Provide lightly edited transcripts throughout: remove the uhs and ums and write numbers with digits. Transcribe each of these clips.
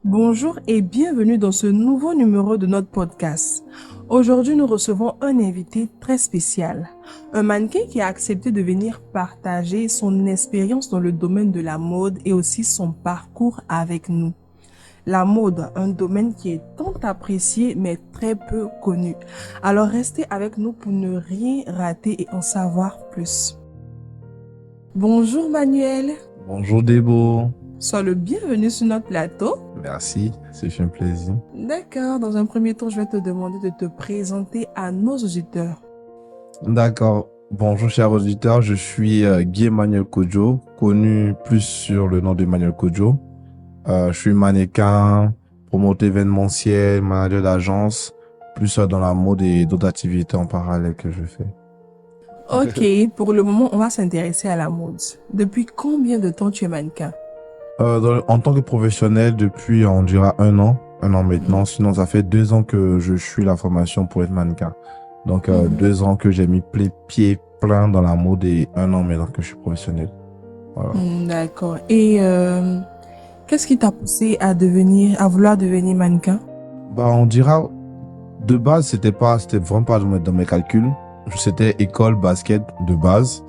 Bonjour et bienvenue dans ce nouveau numéro de notre podcast. Aujourd'hui, nous recevons un invité très spécial, un mannequin qui a accepté de venir partager son expérience dans le domaine de la mode et aussi son parcours avec nous. La mode, un domaine qui est tant apprécié mais très peu connu. Alors restez avec nous pour ne rien rater et en savoir plus. Bonjour Manuel, Bonjour Débo. sois le bienvenu sur notre plateau. Merci, c'est fait un plaisir. D'accord, dans un premier temps, je vais te demander de te présenter à nos auditeurs. D'accord. Bonjour chers auditeurs, je suis Guy Emmanuel Kojo, connu plus sur le nom de Emmanuel Kojo. Je suis mannequin, promoteur événementiel, manager d'agence, plus dans la mode et d'autres activités en parallèle que je fais. Ok, pour le moment, on va s'intéresser à la mode. Depuis combien de temps tu es mannequin? En tant que professionnel, depuis on dira un an maintenant. Sinon, ça fait 2 ans que je suis la formation pour être mannequin. Donc, 2 ans que j'ai mis pied plein dans la mode et un an maintenant que je suis professionnel. Voilà. D'accord. Et qu'est-ce qui t'a poussé à vouloir devenir mannequin? Bah, on dira, de base, c'était vraiment pas dans mes calculs. C'était école, basket de base.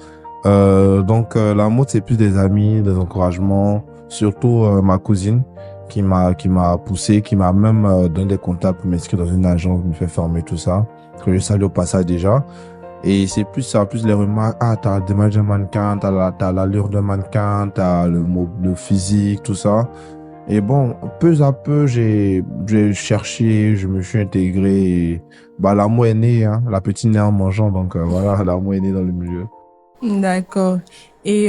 Donc, la mode, c'est plus des amis, des encouragements. Surtout ma cousine qui m'a poussé, qui m'a même donné des contacts pour m'inscrire dans une agence, me fait former tout ça, que je salue au passage déjà. Et c'est plus ça, plus les remarques, t'as la démarche d'un mannequin, t'as l'allure d'un mannequin, t'as le physique, tout ça. Et bon, peu à peu, j'ai cherché, je me suis intégré et l'amour est né, hein, la petite née en mangeant, donc voilà, l'amour est né dans le milieu. D'accord. Et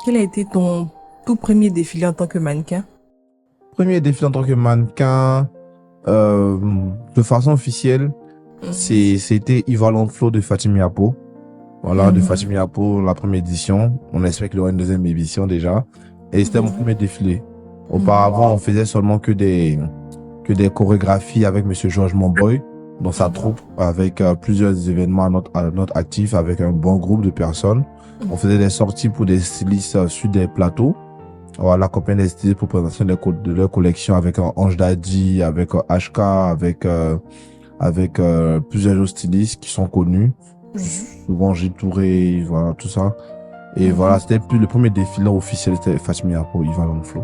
quel a été ton tout premier défilé en tant que mannequin? Premier défi en tant que mannequin, euh, de façon officielle, c'était Yves Flow de Fatimi Apo. Voilà, de Fatimi Apo, la première édition. On espère qu'il y aura une deuxième édition déjà. Et c'était mon premier défilé. Auparavant, on faisait seulement que des chorégraphies avec Monsieur Georges Monboy dans sa troupe, avec plusieurs événements à notre actif, avec un bon groupe de personnes. On faisait des sorties pour des stylistes sur des plateaux. Voilà, accompagner des stylistes pour présenter de leur collection avec un Ange Daddy, avec HK, avec plusieurs autres stylistes qui sont connus. Souvent Gilles Touré, voilà, tout ça. Et voilà, c'était plus le premier défilé officiel, c'était Fatimi Apo, Yves Flow.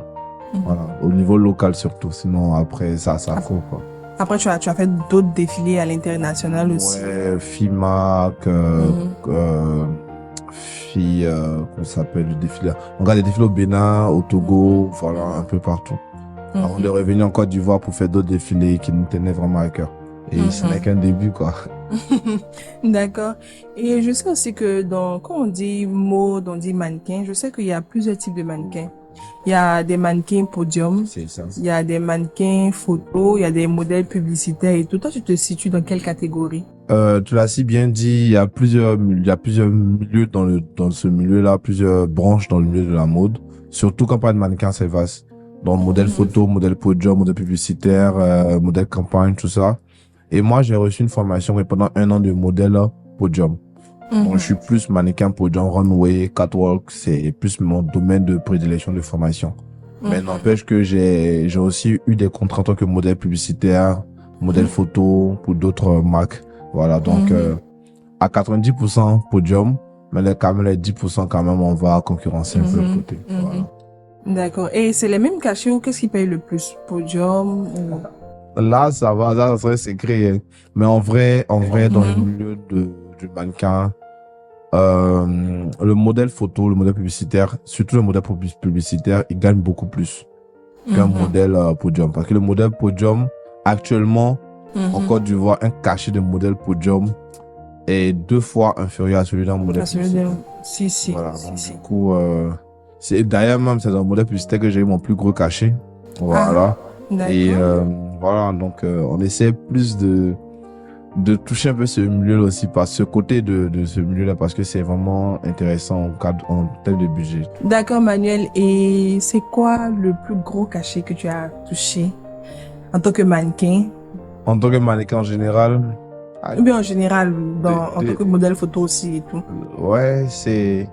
Voilà, au niveau local surtout. Sinon, après, ça court, quoi. Après, tu as fait d'autres défilés à l'international aussi. Ouais, FIMAC, qu'on s'appelle le défilé. On regarde des défilés au Bénin, au Togo, voilà, un peu partout. Avant de revenir en Côte d'Ivoire pour faire d'autres défilés qui nous tenaient vraiment à cœur. Et ce n'est qu'un début, quoi. D'accord. Et je sais aussi que quand on dit mode, on dit mannequin, je sais qu'il y a plusieurs types de mannequins. Il y a des mannequins podium, C'est ça. il y a des mannequins photo, il y a des modèles publicitaires et tout. Toi, tu te situes dans quelle catégorie? Tu l'as si bien dit, il y a plusieurs milieux dans ce milieu-là, plusieurs branches dans le milieu de la mode. Surtout quand on parle de mannequin, c'est vaste. Donc, modèle photo, modèle podium, modèle publicitaire, modèle campagne, tout ça. Et moi, j'ai reçu une formation pendant un an de modèle podium. Donc, je suis plus mannequin podium, runway, catwalk, c'est plus mon domaine de prédilection de formation. Mais n'empêche que j'ai aussi eu des contrats en tant que modèle publicitaire, modèle photo pour d'autres marques. Voilà, donc à 90% podium, mais quand même les 10% quand même, on va concurrencer un peu le côté. Voilà. D'accord. Et c'est les mêmes cachets ou qu'est-ce qui paye le plus? Podium ou... Là, ça va, là, ça serait secret, hein. Mais en vrai, dans le milieu du mannequin, le modèle photo, le modèle publicitaire, surtout le modèle publicitaire, il gagne beaucoup plus qu'un modèle podium. Parce que le modèle podium, actuellement, en Côte d'Ivoire, un cachet de modèle podium est 2 fois inférieur à celui d'un modèle publicitaire. Si. Voilà, donc du coup, d'ailleurs même, c'est dans le modèle publicitaire que j'ai eu mon plus gros cachet. Voilà. Et voilà, donc on essaie plus de toucher un peu ce milieu aussi, par ce côté de ce milieu-là, parce que c'est vraiment intéressant en termes de budget. D'accord, Manuel. Et c'est quoi le plus gros cachet que tu as touché en tant que mannequin? En tant que mannequin en général, Ou bien en général, en tant que modèle photo aussi et tout. ouais, c'est,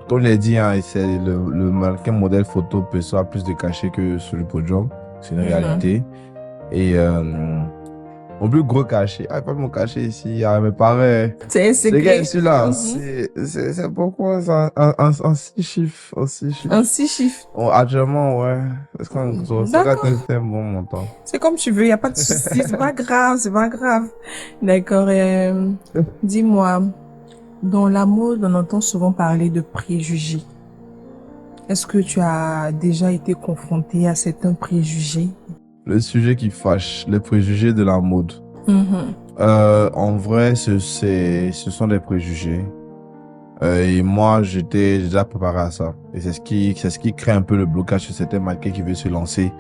comme je l'ai dit, hein, c'est le mannequin modèle photo peut avoir plus de cachet que sur le podium. C'est une réalité. Et mon plus gros cachet, pas mon cachet ici, mes parents. C'est un secret. Celui-là, c'est pourquoi ça, en 6 chiffres, en 6 chiffres. En 6 chiffres. Actuellement, ouais. Est-ce qu'on c'est un bon montant? C'est comme tu veux, y a pas de souci, c'est pas grave, c'est pas grave. D'accord. Dis-moi, dans la mode, on entend souvent parler de préjugés. Est-ce que tu as déjà été confronté à certains préjugés? Le sujet qui fâche, les préjugés de la mode. En vrai, ce sont des préjugés. Et moi, j'étais déjà préparé à ça. Et c'est ce qui crée un peu le blocage chez certains mannequins qui veulent se lancer.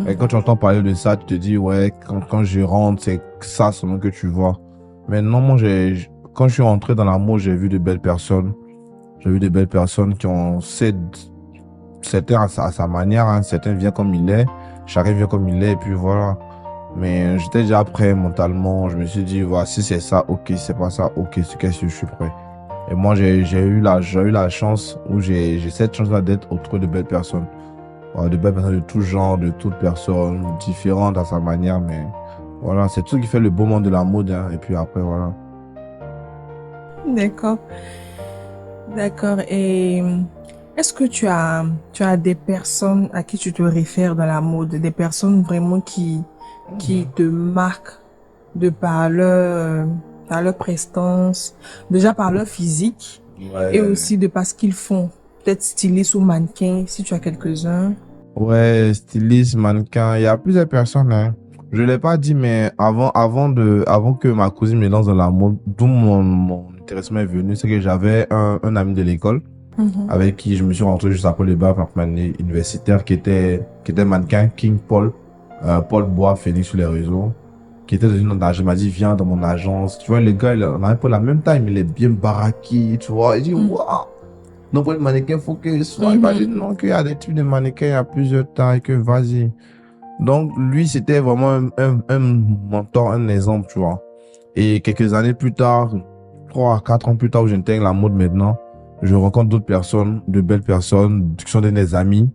Et quand tu entends parler de ça, tu te dis, ouais, quand je rentre, c'est ça seulement que tu vois. Mais non, moi, quand je suis rentré dans la mode, j'ai vu de belles personnes. J'ai vu de belles personnes qui ont certains à sa manière, hein. Certains viennent comme il est. Chacun vient comme il est, et puis voilà. Mais j'étais déjà prêt mentalement. Je me suis dit, voilà, si c'est ça, ok. Si c'est pas ça, ok. C'est qu'est-ce que je suis prêt. Et moi, j'ai eu la chance, où j'ai cette chance-là d'être autour de belles personnes. Voilà, de belles personnes de tout genre, de toutes personnes, différentes à sa manière, mais voilà, c'est tout ce qui fait le beau monde de la mode, hein. Et puis après, voilà. D'accord. D'accord. Et est-ce que tu as des personnes à qui tu te réfères dans la mode, des personnes vraiment qui te marquent de par leur prestance, déjà par leur physique, et aussi de par ce qu'ils font, peut-être stylistes ou mannequins, si tu as quelques-uns. Ouais, styliste, mannequin, il y a plusieurs personnes, hein. Je l'ai pas dit, mais avant que ma cousine me lance dans la mode, d'où mon intéressement est venu, c'est que j'avais un ami de l'école, avec qui je me suis rentré juste après le bac, ma première année universitaire, qui était mannequin, King Paul, Paul Bois, Phoenix sur les réseaux, qui était dans une agence. Il m'a dit, viens dans mon agence. Tu vois, le gars, on a un peu la même taille, mais il est bien baraqué, tu vois. Il dit, waouh! Donc, pour le mannequin, faut que soit, imagine, non, qu'il y a des types de mannequins à plusieurs tailles, que vas-y. Donc, lui, c'était vraiment un mentor, un exemple, tu vois. Et quelques années plus tard, 3 à 4 ans plus tard, où j'intègre la mode maintenant, je rencontre d'autres personnes, de belles personnes, qui sont des amis,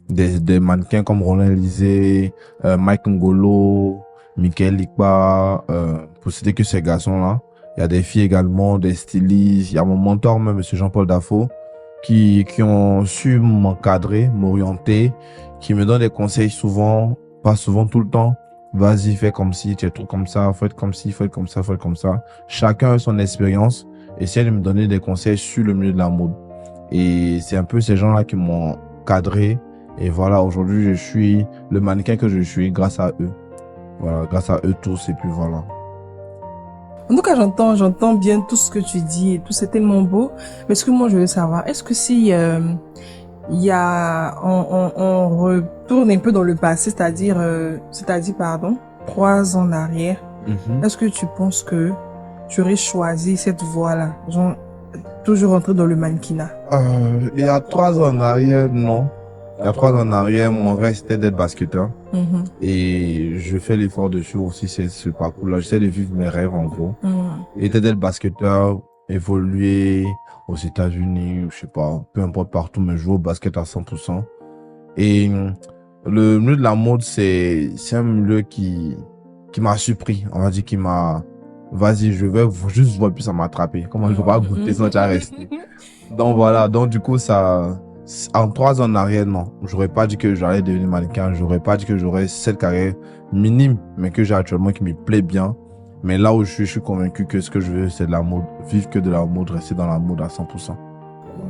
des mannequins comme Roland Elysée, Mike Ngolo, Michael Likba, pour citer que ces garçons-là. Il y a des filles également, des stylistes. Il y a mon mentor même, monsieur Jean-Paul Dafo, qui ont su m'encadrer, m'orienter, qui me donnent des conseils souvent, pas souvent, tout le temps. Vas-y, fais comme ci, tu es trop comme ça, faut être comme ci, faut être comme ça, faut être comme ça. Chacun a son expérience, essaie de me donner des conseils sur le milieu de la mode. Et c'est un peu ces gens-là qui m'ont cadré. Et voilà, aujourd'hui, je suis le mannequin que je suis grâce à eux. Voilà, grâce à eux tous, et puis voilà. En tout cas, j'entends bien tout ce que tu dis et tout, c'est tellement beau. Mais ce que moi, je veux savoir, est-ce que si, on retourne un peu dans le passé, c'est-à-dire, pardon, 3 ans en arrière, est-ce que tu penses que tu aurais choisi cette voie-là, genre, toujours entrer dans le mannequinat? Il y a 3 ans en arrière, non. Il y a 3 ans en arrière, mon rêve c'était d'être basketteur. Et je fais l'effort de suivre aussi ce parcours-là. J'essaie de vivre mes rêves en gros. Et d'être basketteur, évoluer aux États-Unis, je sais pas, peu importe partout, mais jouer au basket à 100%. Et le milieu de la mode, c'est un milieu qui m'a surpris. On va dire qui m'a, vas-y, je vais juste voir puis ça m'a attrapé. Comment je vais pas goûter ça, tu as resté. Donc voilà, donc du coup ça, en 3 ans en arrière, non. J'aurais pas dit que j'allais devenir mannequin. J'aurais pas dit que j'aurais cette carrière minime, mais que j'ai actuellement qui me plaît bien. Mais là où je suis convaincu que ce que je veux, c'est de la mode. Vivre que de la mode, rester dans la mode à 100%.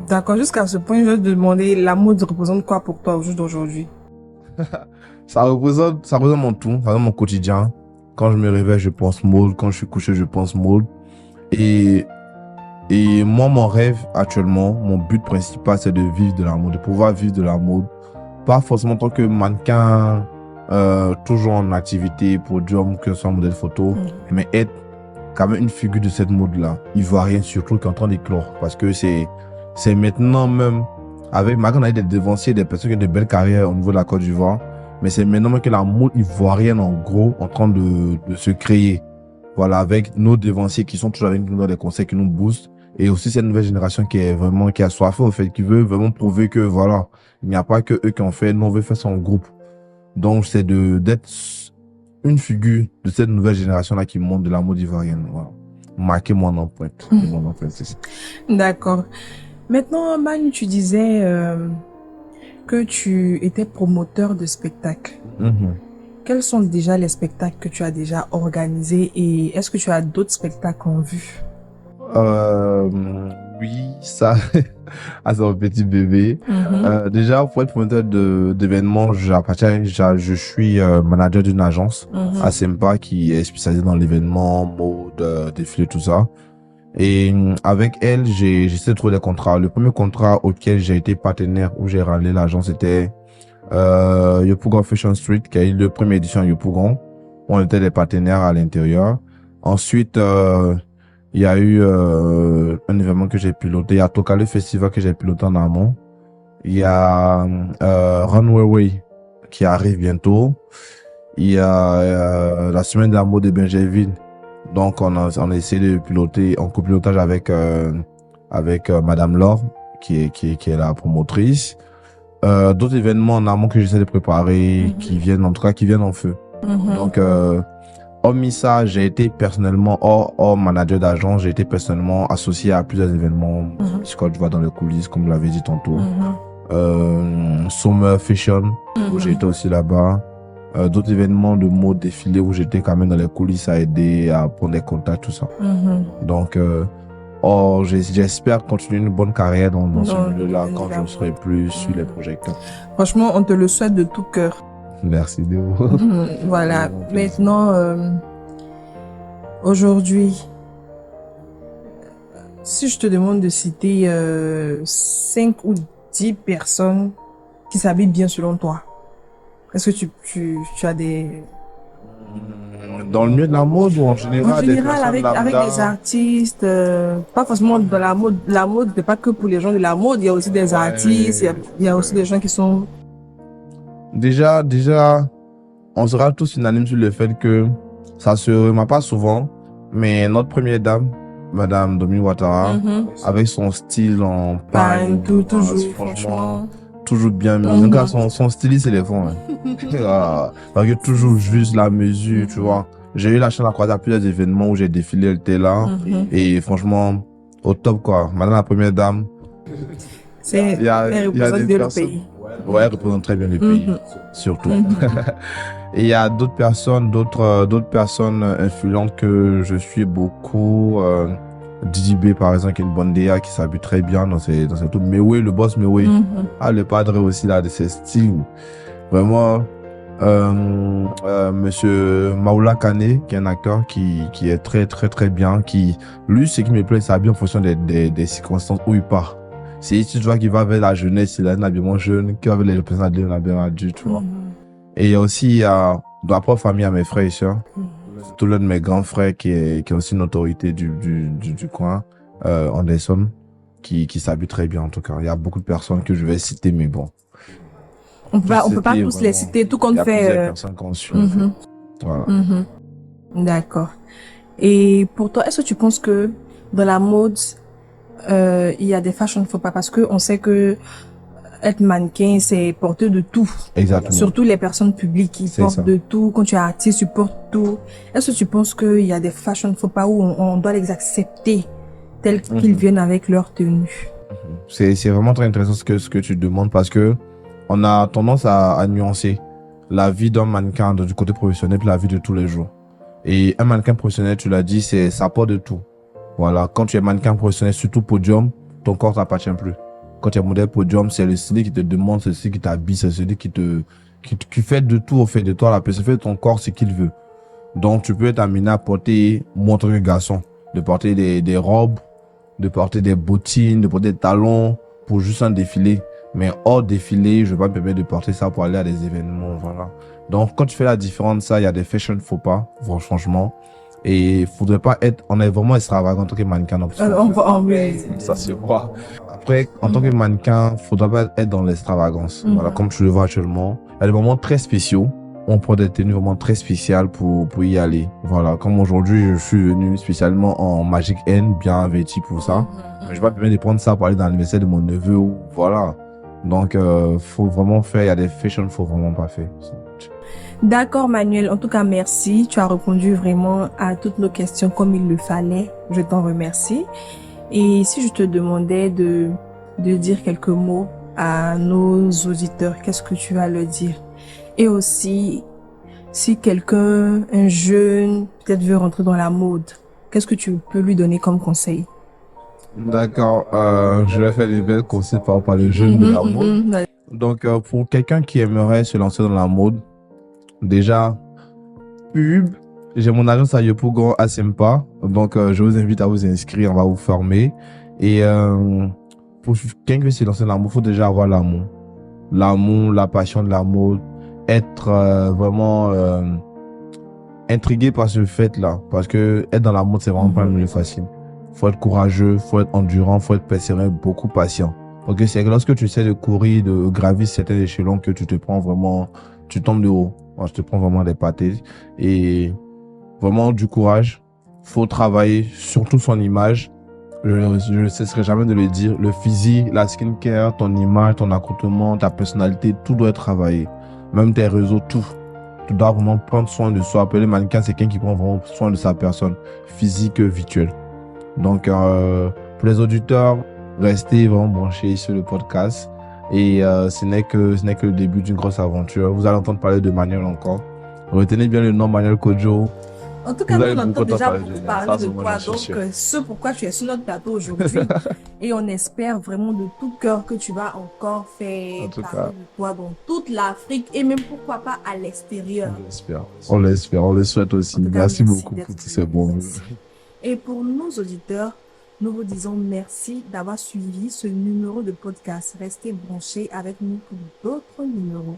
D'accord, jusqu'à ce point, je vais te demander, la mode représente quoi pour toi au jour d'aujourd'hui? Ça représente mon tout, ça représente mon quotidien. Quand je me réveille, je pense mode. Quand je suis couché, je pense mode. Et moi, mon rêve actuellement, mon but principal, c'est de vivre de la mode, de pouvoir vivre de la mode. Pas forcément en tant que mannequin, toujours en activité pour job, que ce soit modèle photo, mais être quand même une figure de cette mode-là. Ivoirienne surtout, qui est en train d'éclore. Parce que c'est maintenant même, avec maintenant on a des devanciers, des personnes qui ont de belles carrières au niveau de la Côte d'Ivoire, mais c'est maintenant même que la mode ivoirienne, en gros, en train de se créer. Voilà, avec nos devanciers qui sont toujours avec nous dans des conseils qui nous boostent. Et aussi cette nouvelle génération qui a soif, au fait, qui veut vraiment prouver que, voilà, il n'y a pas que eux qui ont fait, nous on veut faire ça en groupe. Donc, c'est d'être une figure de cette nouvelle génération-là qui monte de la mode ivoirienne. Voilà. Marquer mon empreinte. Mon empreinte, c'est ça. D'accord. Maintenant, Manu, tu disais que tu étais promoteur de spectacles. Quels sont déjà les spectacles que tu as déjà organisés et est-ce que tu as d'autres spectacles en vue? Oui, ça, c'est un petit bébé. Déjà, pour être promoteur d'événements, je suis manager d'une agence à Sempa qui est spécialisée dans l'événement, mode, défilé, tout ça. Et avec elle, j'essaie de trouver des contrats. Le premier contrat auquel j'ai été partenaire, où j'ai râlé l'agence, c'était Yopougon Fashion Street, qui a eu le première édition à Yopougon. On était des partenaires à l'intérieur. Ensuite, il y a eu un événement que j'ai piloté. Il y a Tokale Festival que j'ai piloté en amont. Il y a Runway Way qui arrive bientôt. Il y a la semaine de la mode de Benjerville. Donc on a essayé de piloter en copilotage avec Madame Laure qui est la promotrice. D'autres événements en amont que j'essaie de préparer qui viennent en feu. Donc hormis ça, j'ai été personnellement hors manager d'agence, j'ai été personnellement associé à plusieurs événements. Ce que tu vois dans les coulisses, comme vous l'avez dit tantôt. Summer Fashion où j'ai été aussi là-bas. D'autres événements de mode défilé où j'étais quand même dans les coulisses à aider, à prendre des contacts, tout ça. Donc, j'espère continuer une bonne carrière dans ce milieu-là quand je ne serai plus sur les projecteurs. Franchement, on te le souhaite de tout cœur. Merci de vous. Voilà. Maintenant, aujourd'hui, si je te demande de citer 5 ou 10 personnes qui s'habillent bien selon toi, est-ce que tu as des... Dans le milieu de la mode ou en général? En général, avec des artistes, pas forcément dans la mode. La mode n'est pas que pour les gens de la mode, il y a aussi des artistes, il y a aussi des gens qui sont... Déjà, on sera tous unanimes sur le fait que ça se remarque pas souvent, mais notre première dame, Madame Domi Ouattara, avec son style en pagne, toujours, franchement... toujours bien mis. Donc, son styliste, c'est les fonds. Parce que toujours juste la mesure, tu vois. J'ai eu la chance de croiser à plusieurs événements où j'ai défilé, elle était là. Et franchement, au top, quoi. Madame la première dame. Elle représente bien le pays. Ouais, elle représente très bien le pays, surtout. Et il y a d'autres personnes influentes que je suis beaucoup. Didi B, par exemple, qui est une bonne DA qui s'habille très bien dans ses trucs. Mewe, le boss Mewe. Le padre aussi, là, de ses styles. Vraiment, monsieur Maoula Kane, qui est un acteur qui est très, très, très bien, lui, ce qui me plaît, il s'habille en fonction des circonstances où il part. Si tu vois qu'il va vers la jeunesse, il a un habillement jeune, qui va vers les représentants de l'habillement adulte, tu vois. Et il y a aussi, dans la propre famille, à mes frères et sœurs, tout l'un de mes grands frères qui est aussi une autorité du coin, Anderson, qui s'habille très bien en tout cas. Il y a beaucoup de personnes que je vais citer, mais bon. On peut pas tous les citer, tout compte fait. Il y a plusieurs personnes qu'on suit. En fait. Voilà. D'accord. Et pour toi, est-ce que tu penses que dans la mode, il y a des fashion faux pas? Parce que on sait que être mannequin, c'est porter de tout. Exactement. Surtout les personnes publiques qui portent de tout. Quand tu es artiste, tu portes tout. Est-ce que tu penses qu'il y a des fashion faux pas où on doit les accepter tels qu'ils viennent avec leur tenue? C'est vraiment très intéressant ce que tu demandes parce que on a tendance à nuancer la vie d'un mannequin du côté professionnel et la vie de tous les jours. Et un mannequin professionnel, tu l'as dit, ça porte de tout. Voilà. Quand tu es mannequin professionnel, surtout podium, ton corps t'appartient plus. Quand tu es modèle podium, c'est le style qui te demande, c'est celui qui t'habille, c'est celui qui fait de tout au fait de toi, la personne fait de ton corps ce qu'il veut. Donc, tu peux être amené à porter, moi en tant que garçon, de porter des robes, de porter des bottines, de porter des talons pour juste un défilé. Mais hors défilé, je vais pas me permettre de porter ça pour aller à des événements, voilà. Donc, quand tu fais la différence, ça, il y a des fashion faux pas, franchement. Et il faudrait pas on est vraiment extravagant en tant que mannequin. Ça se voit. Après, en tant que mannequin, faudrait pas être dans l'extravagance. Voilà, comme tu le vois actuellement. Il y a des moments très spéciaux. On prend des tenues vraiment très spéciales pour y aller. Voilà, comme aujourd'hui, je suis venu spécialement en Magic N, bien vêtu pour ça. Mais je vais pas me permettre de prendre ça pour aller dans l'anniversaire de mon neveu ou voilà. Donc, faut vraiment faire. Il y a des fashion, faut vraiment pas faire. D'accord, Manuel. En tout cas, merci. Tu as répondu vraiment à toutes nos questions comme il le fallait. Je t'en remercie. Et si je te demandais de dire quelques mots à nos auditeurs, qu'est-ce que tu vas leur dire? Et aussi, si quelqu'un, un jeune, peut-être veut rentrer dans la mode, qu'est-ce que tu peux lui donner comme conseil? D'accord, je vais faire des belles conseils par rapport aux jeunes de la mode. Ouais. Donc, pour quelqu'un qui aimerait se lancer dans la mode, déjà, pub, j'ai mon agence à Yopougon à Sempa. Donc, je vous invite à vous inscrire, on va vous former. Et pour quelqu'un qui veut se lancer dans la mode, il faut déjà avoir l'amour. L'amour, la passion de la mode, être vraiment intrigué par ce fait-là. Parce que être dans la mode, c'est vraiment pas le milieu facile. Faut être courageux, faut être endurant, faut être persévérant, beaucoup patient. Donc, c'est que lorsque tu essaies de courir, de gravir certains échelons que tu te prends vraiment, tu tombes de haut. Moi, je te prends vraiment des pâtés. Et vraiment du courage. Faut travailler surtout son image. Je ne cesserai jamais de le dire. Le physique, la skincare, ton image, ton accoutrement, ta personnalité, tout doit être travaillé. Même tes réseaux, tout. Tu dois vraiment prendre soin de soi. Appeler mannequin, c'est quelqu'un qui prend vraiment soin de sa personne, physique, virtuelle. Donc, pour les auditeurs, restez vraiment branchés sur le podcast. Et ce n'est que le début d'une grosse aventure. Vous allez entendre parler de Manuel encore. Retenez bien le nom Manuel Kojo. En tout cas, Vous nous, allez on entend beaucoup déjà entendre beaucoup parler parler de de moi, toi. j'en suis Donc, sûr. ce pourquoi tu es sur notre plateau aujourd'hui. Et on espère vraiment de tout cœur que tu vas encore faire En tout parler cas. de toi dans toute l'Afrique et même pourquoi pas à l'extérieur. On l'espère. On l'espère. On le souhaite aussi. En tout cas, Merci merci beaucoup d'être pour tous ces bons venu. mots. Merci. Et pour nos auditeurs, nous vous disons merci d'avoir suivi ce numéro de podcast. Restez branchés avec nous pour d'autres numéros.